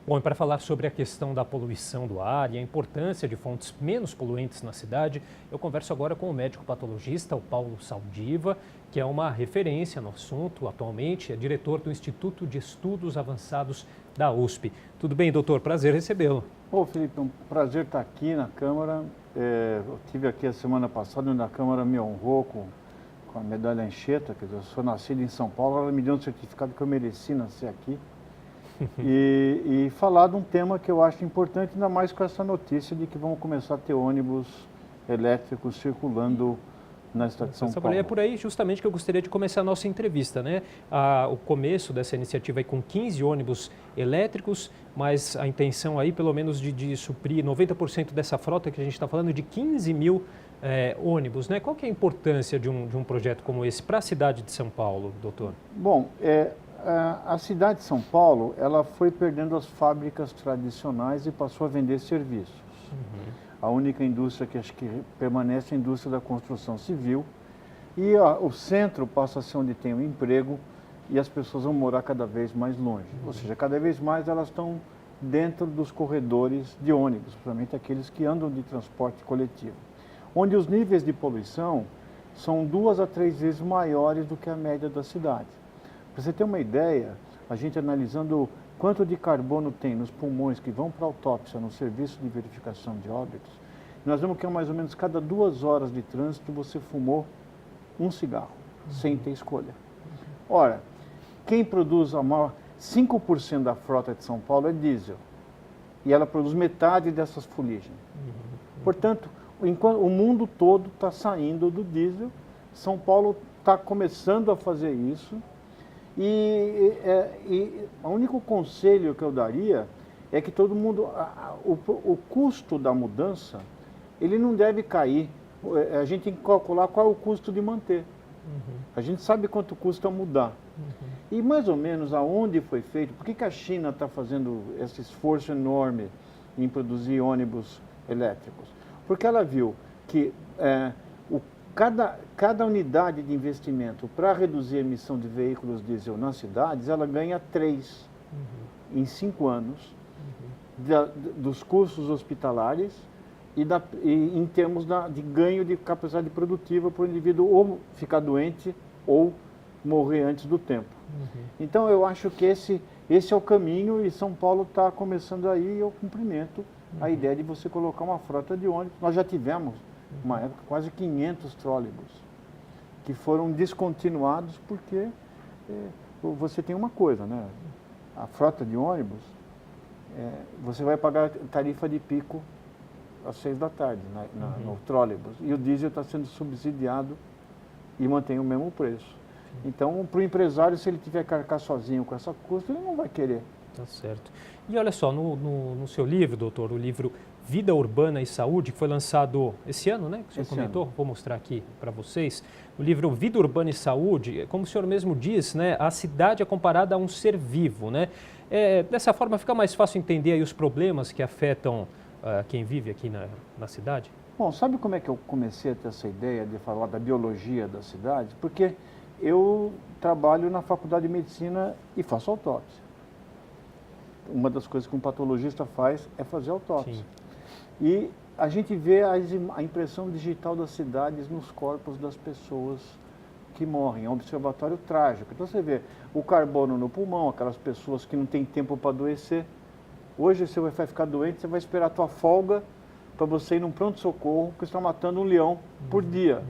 Bom, e para falar sobre a questão da poluição do ar e a importância de fontes menos poluentes na cidade, eu converso agora com o médico patologista, o Paulo Saldiva, que é uma referência no assunto atualmente, é diretor do Instituto de Estudos Avançados da USP. Tudo bem, doutor? Prazer recebê-lo. Ô, Felipe, um prazer estar aqui na Câmara. Eu estive aqui a semana passada, onde a Câmara me honrou com a medalha Anchieta, quer dizer, eu sou nascido em São Paulo, ela me deu um certificado que eu mereci nascer aqui. E falar de um tema que eu acho importante, ainda mais com essa notícia de que vamos começar a ter ônibus elétricos circulando na cidade de São Paulo. É por aí justamente que eu gostaria de começar a nossa entrevista, né? O começo dessa iniciativa aí com 15 ônibus elétricos, mas a intenção aí pelo menos de suprir 90% dessa frota que a gente está falando, de 15 mil ônibus, né? Qual que é a importância de um projeto como esse para a cidade de São Paulo, doutor? Bom, a cidade de São Paulo, ela foi perdendo as fábricas tradicionais e passou a vender serviços. A única indústria que acho que permanece é a indústria da construção civil. E o centro passa a ser onde tem o emprego e as pessoas vão morar cada vez mais longe. Ou seja, cada vez mais elas estão dentro dos corredores de ônibus, principalmente aqueles que andam de transporte coletivo, onde os níveis de poluição são 2 a 3 vezes maiores do que a média da cidade. Para você ter uma ideia, a gente analisando quanto de carbono tem nos pulmões que vão para a autópsia no serviço de verificação de óbitos, nós vemos que mais ou menos cada 2 horas de trânsito você fumou um cigarro, sem ter escolha. Ora, quem produz 5% da frota de São Paulo é diesel, e ela produz metade dessas fuligens. Portanto, enquanto o mundo todo está saindo do diesel, São Paulo está começando a fazer isso. E o único conselho que eu daria é que todo mundo, o custo da mudança, ele não deve cair. A gente tem que calcular qual é o custo de manter. A gente sabe quanto custa mudar. E mais ou menos aonde foi feito, por que a China está fazendo esse esforço enorme em produzir ônibus elétricos? Porque ela viu que cada unidade de investimento para reduzir a emissão de veículos diesel nas cidades, ela ganha 3 em 5 anos dos custos hospitalares e em termos de ganho de capacidade produtiva para o indivíduo ou ficar doente ou morrer antes do tempo. Então eu acho que esse é o caminho e São Paulo está começando aí e eu cumprimento a ideia de você colocar uma frota de ônibus. Nós já tivemos uma época, quase 500 trólebus, que foram descontinuados porque você tem uma coisa, né? A frota de ônibus, você vai pagar tarifa de pico às 6 da tarde no trólebus, e o diesel está sendo subsidiado e mantém o mesmo preço. Então, para o empresário, se ele tiver que arcar sozinho com essa custa, ele não vai querer. Tá certo. E olha só, no seu livro, doutor, o livro Vida Urbana e Saúde, que foi lançado esse ano, né? Que o senhor comentou, vou mostrar aqui para vocês. O livro Vida Urbana e Saúde, como o senhor mesmo diz, né? A cidade é comparada a um ser vivo, né? Dessa forma fica mais fácil entender aí os problemas que afetam quem vive aqui na cidade? Bom, sabe como é que eu comecei a ter essa ideia de falar da biologia da cidade? Porque eu trabalho na Faculdade de Medicina e faço autópsia. Uma das coisas que um patologista faz é fazer autópsia. Sim. E a gente vê a impressão digital das cidades nos corpos das pessoas que morrem. É um observatório trágico. Então você vê o carbono no pulmão, aquelas pessoas que não têm tempo para adoecer. Hoje você vai ficar doente, você vai esperar a tua folga para você ir num pronto-socorro, porque você está matando um leão por dia.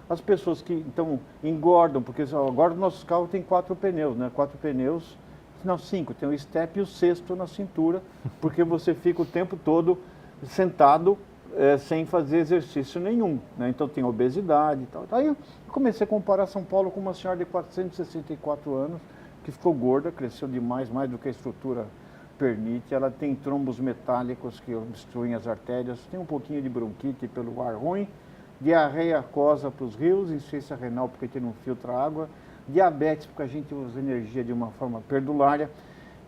As pessoas que então engordam, porque agora os nossos carros têm 4 pneus, né? 4 pneus, não, 5, tem o step e o 6º na cintura, porque você fica o tempo todo sentado sem fazer exercício nenhum, né? Então tem obesidade e tal. Aí eu comecei a comparar São Paulo com uma senhora de 464 anos, que ficou gorda, cresceu demais, mais do que a estrutura permite. Ela tem trombos metálicos que obstruem as artérias, tem um pouquinho de bronquite pelo ar ruim, diarreia aquosa para os rios, insuficiência renal porque a gente não filtra água, diabetes porque a gente usa energia de uma forma perdulária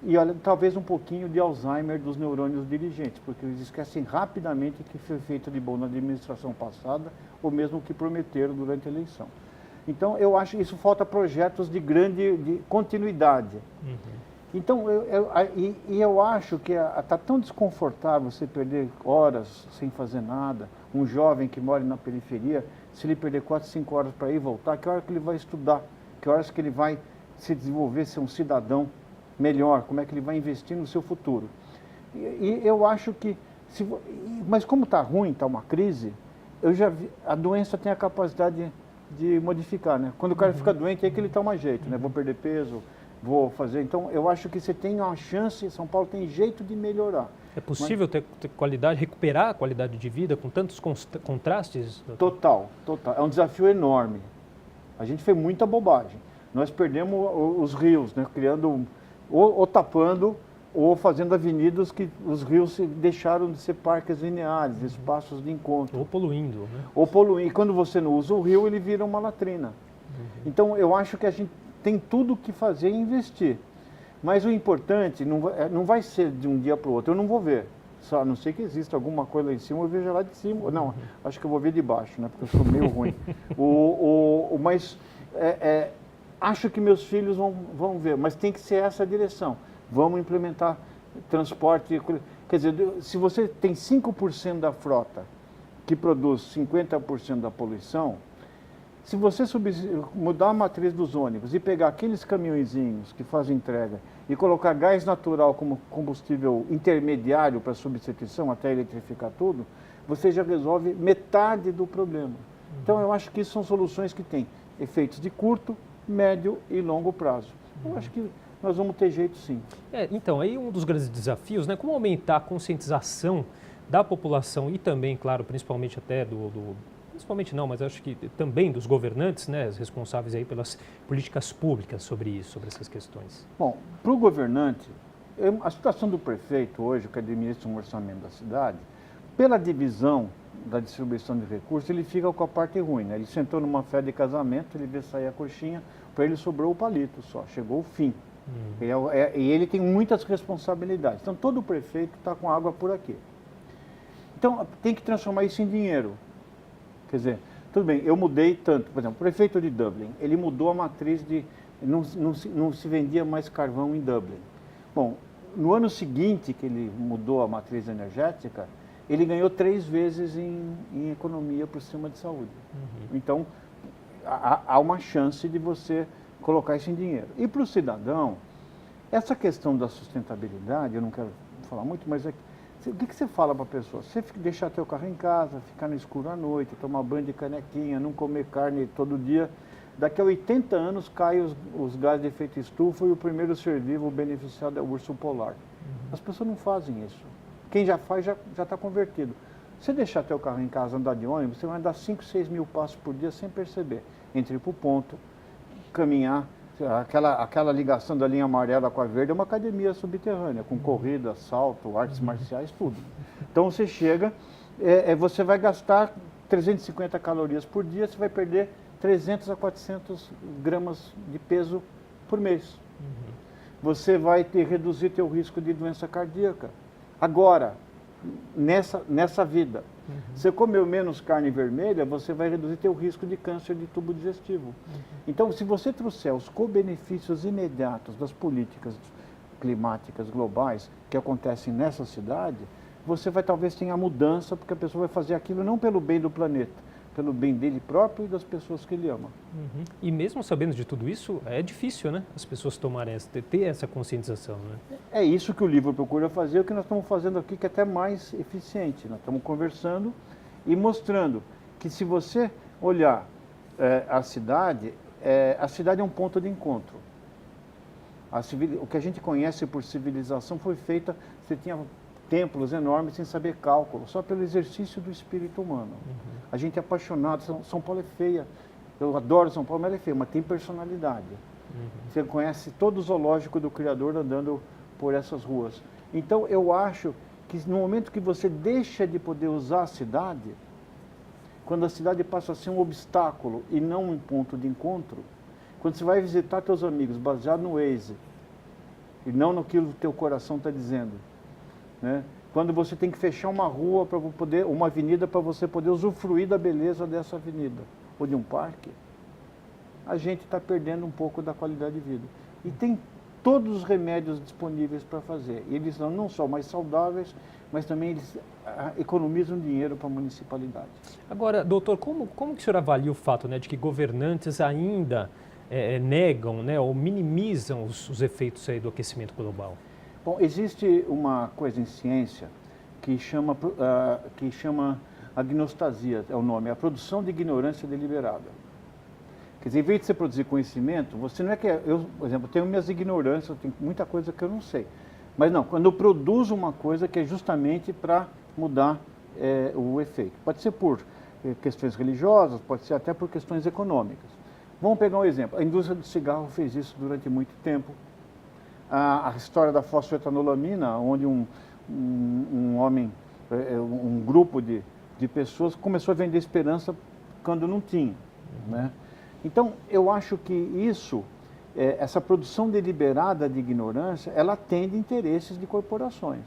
e olha, talvez um pouquinho de Alzheimer dos neurônios dirigentes, porque eles esquecem rapidamente o que foi feito de bom na administração passada ou mesmo o que prometeram durante a eleição. Então eu acho que isso falta projetos de continuidade. Então, eu acho que está tão desconfortável você perder horas sem fazer nada. Um jovem que mora na periferia, se ele perder 4, 5 horas para ir e voltar, que hora que ele vai estudar? Que horas que ele vai se desenvolver, ser um cidadão melhor? Como é que ele vai investir no seu futuro? E eu acho que... mas como está ruim, está uma crise, eu já vi, a doença tem a capacidade de modificar, né? Quando o cara fica doente, é que ele toma jeito, né? Vou perder peso, vou fazer... Então, eu acho que você tem uma chance, São Paulo tem jeito de melhorar. É possível ter qualidade, recuperar a qualidade de vida com tantos contrastes? Total, total. É um desafio enorme. A gente fez muita bobagem. Nós perdemos os rios, né? Criando, ou tapando, ou fazendo avenidas que os rios deixaram de ser parques lineares, espaços de encontro. Ou poluindo, né? Ou poluindo. E quando você não usa o rio, ele vira uma latrina. Então, eu acho que a gente tem tudo o que fazer e investir. Mas o importante não vai ser de um dia para o outro. Eu não vou ver. Só, a não ser que exista alguma coisa lá em cima, eu vejo lá de cima. Não, acho que eu vou ver de baixo, né? Porque eu sou meio ruim. Mas acho que meus filhos vão ver. Mas tem que ser essa a direção. Vamos implementar transporte. Quer dizer, se você tem 5% da frota que produz 50% da poluição, se você mudar a matriz dos ônibus e pegar aqueles caminhõezinhos que fazem entrega e colocar gás natural como combustível intermediário para substituição até eletrificar tudo, você já resolve metade do problema. Então, eu acho que isso são soluções que têm efeitos de curto, médio e longo prazo. Eu acho que nós vamos ter jeito, sim. Então, aí um dos grandes desafios, né, como aumentar a conscientização da população e também, claro, principalmente até principalmente não, mas acho que também dos governantes, né, os responsáveis aí pelas políticas públicas sobre isso, sobre essas questões. Bom, para o governante, a situação do prefeito hoje, que administra um orçamento da cidade, pela divisão da distribuição de recursos, ele fica com a parte ruim, né? Ele sentou numa festa de casamento, ele vê sair a coxinha, para ele sobrou o palito só, chegou o fim. E ele tem muitas responsabilidades. Então, todo prefeito está com água por aqui. Então, tem que transformar isso em dinheiro. Quer dizer, tudo bem, eu mudei tanto. Por exemplo, o prefeito de Dublin, ele mudou a matriz de... Não se vendia mais carvão em Dublin. Bom, no ano seguinte que ele mudou a matriz energética, ele ganhou 3 vezes em economia para o sistema de saúde. Então, há uma chance de você colocar isso em dinheiro. E para o cidadão, essa questão da sustentabilidade, eu não quero falar muito, mas o que você fala para a pessoa? Você deixar teu carro em casa, ficar no escuro à noite, tomar banho de canequinha, não comer carne todo dia. Daqui a 80 anos caem os gases de efeito estufa e o primeiro ser vivo beneficiado é o urso polar. As pessoas não fazem isso. Quem já faz já está convertido. Se deixar teu carro em casa, andar de ônibus, você vai andar 5, 6 mil passos por dia sem perceber. Entre ir para o ponto, caminhar. Aquela ligação da linha amarela com a verde é uma academia subterrânea, com corrida, salto, artes marciais, tudo. Então você chega, você vai gastar 350 calorias por dia, você vai perder 300 a 400 gramas de peso por mês. Você vai reduzir teu risco de doença cardíaca. Agora, nessa vida, você comeu menos carne vermelha, você vai reduzir teu risco de câncer de tubo digestivo. Então, se você trouxer os co-benefícios imediatos das políticas climáticas globais que acontecem nessa cidade, você vai talvez tenha mudança, porque a pessoa vai fazer aquilo não pelo bem do planeta, pelo bem dele próprio e das pessoas que ele ama. E mesmo sabendo de tudo isso, é difícil, né? As pessoas tomarem ter essa conscientização, né? É isso que o livro procura fazer, o que nós estamos fazendo aqui, que é até mais eficiente. Nós estamos conversando e mostrando que se você olhar a cidade é um ponto de encontro. O que a gente conhece por civilização foi feita, você tinha templos enormes sem saber cálculo, só pelo exercício do espírito humano. A gente é apaixonado, São Paulo é feia, eu adoro São Paulo, mas ela é feia, mas tem personalidade. Você conhece todo o zoológico do Criador andando por essas ruas. Então eu acho que no momento que você deixa de poder usar a cidade, quando a cidade passa a ser um obstáculo e não um ponto de encontro, quando você vai visitar teus amigos baseado no Waze e não naquilo que teu coração está dizendo, né? Quando você tem que fechar uma rua para poder, uma avenida para você poder usufruir da beleza dessa avenida ou de um parque, a gente está perdendo um pouco da qualidade de vida. E tem todos os remédios disponíveis para fazer. E eles são não só mais saudáveis, mas também eles economizam dinheiro para a municipalidade. Agora, doutor, como que o senhor avalia o fato, né, de que governantes ainda negam, né, ou minimizam os efeitos aí do aquecimento global? Bom, existe uma coisa em ciência que chama agnostasia, é o nome, é a produção de ignorância deliberada. Quer dizer, em vez de você produzir conhecimento, você não é que... Eu, por exemplo, tenho minhas ignorâncias, eu tenho muita coisa que eu não sei. Mas não, quando eu produzo uma coisa que é justamente para mudar o efeito. Pode ser por questões religiosas, pode ser até por questões econômicas. Vamos pegar um exemplo. A indústria do cigarro fez isso durante muito tempo. A história da fosfetanolamina, onde um homem, um grupo de pessoas começou a vender esperança quando não tinha, né? Então, eu acho que isso, essa produção deliberada de ignorância, ela atende interesses de corporações.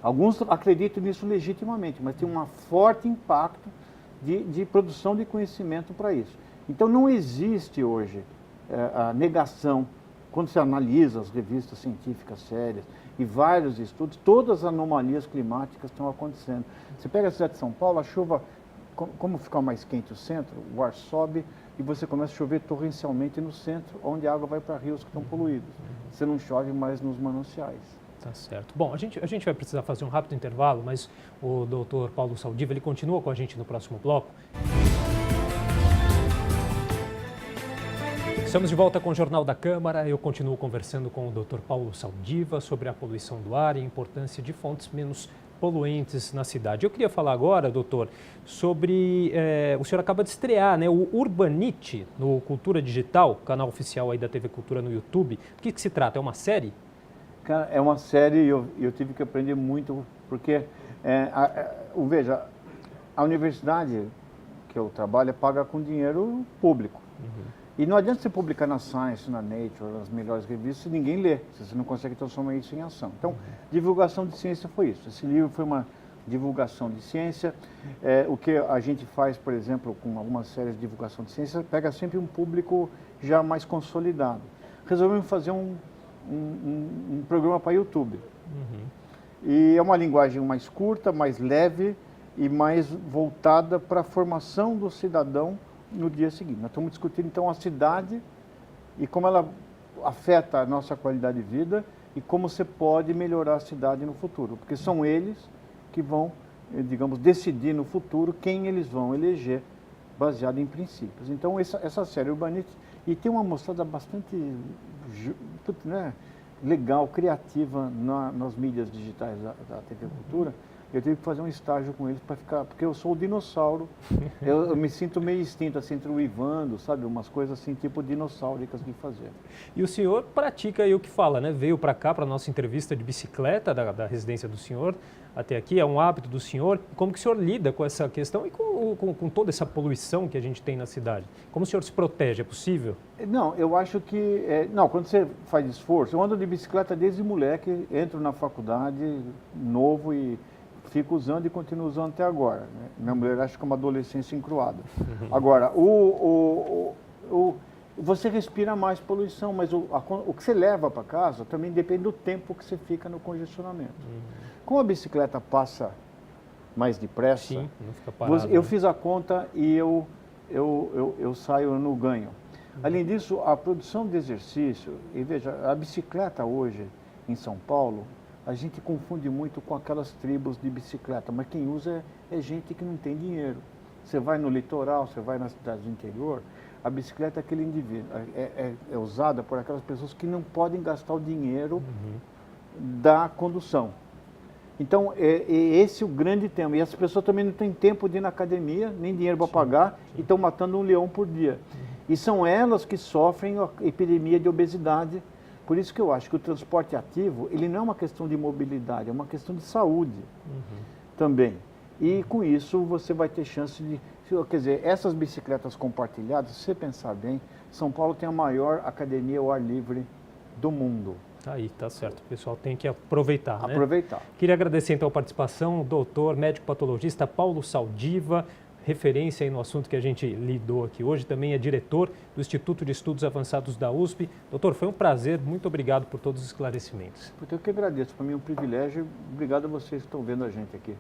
Alguns acreditam nisso legitimamente, mas tem um forte impacto de produção de conhecimento para isso. Então, não existe hoje a negação. Quando você analisa as revistas científicas sérias e vários estudos, todas as anomalias climáticas estão acontecendo. Você pega a cidade de São Paulo, a chuva, como fica mais quente o centro, o ar sobe e você começa a chover torrencialmente no centro, onde a água vai para rios que estão poluídos. Você não chove mais nos mananciais. Tá certo. Bom, a gente vai precisar fazer um rápido intervalo, mas o doutor Paulo Saldiva, ele continua com a gente no próximo bloco. Estamos de volta com o Jornal da Câmara. Eu continuo conversando com o Dr. Paulo Saldiva sobre a poluição do ar e a importância de fontes menos poluentes na cidade. Eu queria falar agora, doutor, sobre... o senhor acaba de estrear, né, o Urbanite no Cultura Digital, canal oficial aí da TV Cultura no YouTube. Do que se trata? É uma série? Cara, é uma série e eu tive que aprender muito, porque, veja, a universidade que eu trabalho paga com dinheiro público. E não adianta você publicar na Science, na Nature, nas melhores revistas, se ninguém lê, se você não consegue transformar isso em ação. Então, divulgação de ciência foi isso. Esse livro foi uma divulgação de ciência. O que a gente faz, por exemplo, com algumas séries de divulgação de ciência, pega sempre um público já mais consolidado. Resolvemos fazer um programa para YouTube. E é uma linguagem mais curta, mais leve e mais voltada para a formação do cidadão no dia seguinte. Nós estamos discutindo, então, a cidade e como ela afeta a nossa qualidade de vida e como você pode melhorar a cidade no futuro. Porque são eles que vão, digamos, decidir no futuro quem eles vão eleger, baseado em princípios. Então, essa série Urbanite, e tem uma mostrada bastante legal, criativa nas mídias digitais da TV Cultura. Eu tive que fazer um estágio com eles para ficar, porque eu sou o dinossauro, eu me sinto meio extinto, assim, entre o Ivando, sabe, umas coisas assim, tipo dinossáuricas de fazer. E o senhor pratica aí o que fala, né? Veio para cá, para a nossa entrevista de bicicleta da residência do senhor, até aqui, é um hábito do senhor. Como que o senhor lida com essa questão e com toda essa poluição que a gente tem na cidade? Como o senhor se protege? É possível? Não, eu acho que... quando você faz esforço, eu ando de bicicleta desde moleque, entro na faculdade novo e fico usando e continuo usando até agora, né? Minha mulher acha que é uma adolescência encruada. Agora, você respira mais poluição, mas o que você leva para casa também depende do tempo que você fica no congestionamento. Como a bicicleta passa mais depressa, sim, não fica parado, eu né? fiz a conta e eu saio no ganho. Além disso, a produção de exercício, e veja, a bicicleta hoje em São Paulo, a gente confunde muito com aquelas tribos de bicicleta, mas quem usa é gente que não tem dinheiro. Você vai no litoral, você vai nas cidades do interior, a bicicleta é aquele indivíduo, é usada por aquelas pessoas que não podem gastar o dinheiro da condução. Então, esse é o grande tema. E as pessoas também não têm tempo de ir na academia, nem dinheiro para pagar, e estão matando um leão por dia. E são elas que sofrem a epidemia de obesidade. Por isso que eu acho que o transporte ativo, ele não é uma questão de mobilidade, é uma questão de saúde também. E com isso você vai ter chance de... Quer dizer, essas bicicletas compartilhadas, se você pensar bem, São Paulo tem a maior academia ao ar livre do mundo. Aí, tá certo. O pessoal tem que aproveitar, né? Aproveitar. Queria agradecer então a participação do doutor, médico patologista Paulo Saldiva, referência aí no assunto que a gente lidou aqui hoje, também é diretor do Instituto de Estudos Avançados da USP. Doutor, foi um prazer, muito obrigado por todos os esclarecimentos. Eu que agradeço, para mim é um privilégio. Obrigado a vocês que estão vendo a gente aqui.